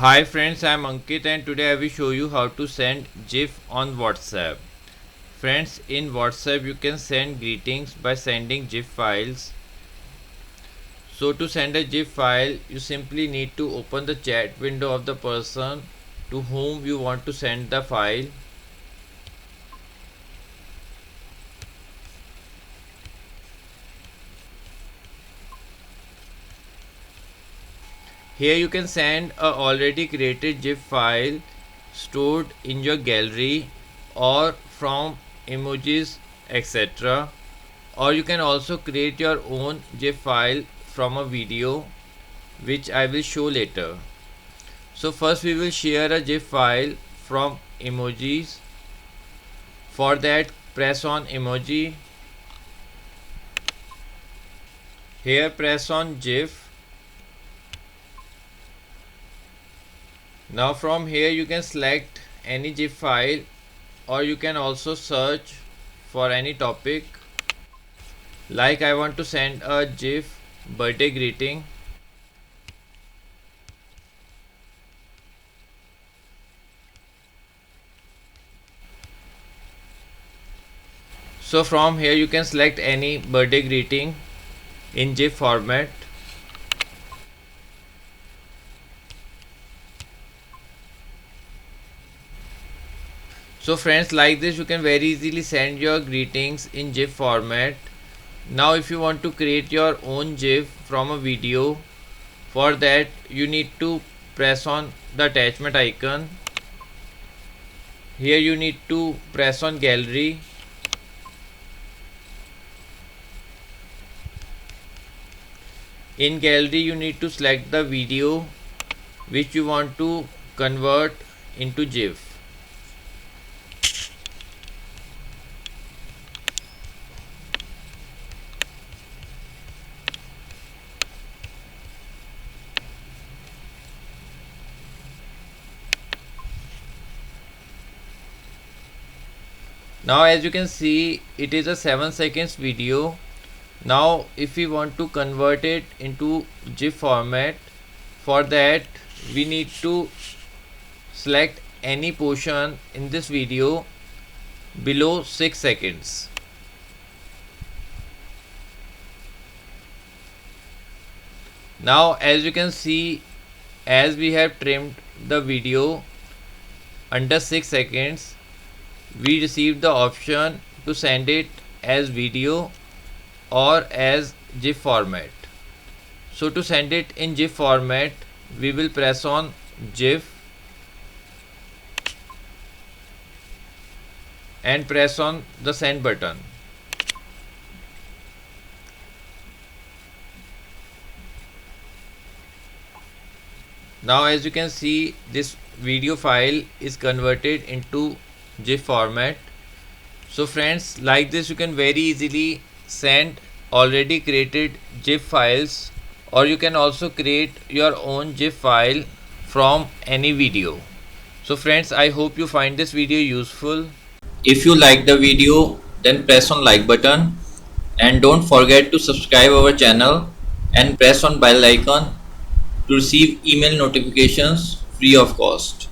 Hi friends, I am Ankit and today I will show you how to send GIF on WhatsApp. Friends, in WhatsApp you can send greetings by sending GIF files. So to send a GIF file, you simply need to open the chat window of the person to whom you want to send the file. Here you can send a already created GIF file stored in your gallery or from emojis, etc. Or you can also create your own GIF file from a video, which I will show later. So first we will share a GIF file from emojis. For that, press on emoji. Here press on GIF. Now from here you can select any GIF file or you can also search for any topic. Like I want to send a GIF birthday greeting. So from here you can select any birthday greeting in GIF format. So friends, like this you can very easily send your greetings in GIF format. Now if you want to create your own GIF from a video, for that you need to press on the attachment icon. Here you need to press on gallery. In gallery you need to select the video which you want to convert into GIF. Now as you can see, it is a 7 seconds video. Now if we want to convert it into GIF format, for that we need to select any portion in this video below 6 seconds. Now as you can see, as we have trimmed the video under 6 seconds, we received the option to send it as video or as GIF format. So to send it in GIF format, we will press on GIF and press on the send button. Now as you can see, this video file is converted into GIF format. So friends, like this you can very easily send already created GIF files, or you can also create your own GIF file from any video. So friends, I hope you find this video useful. If you like the video, then press on like button and don't forget to subscribe our channel and press on bell icon to receive email notifications free of cost.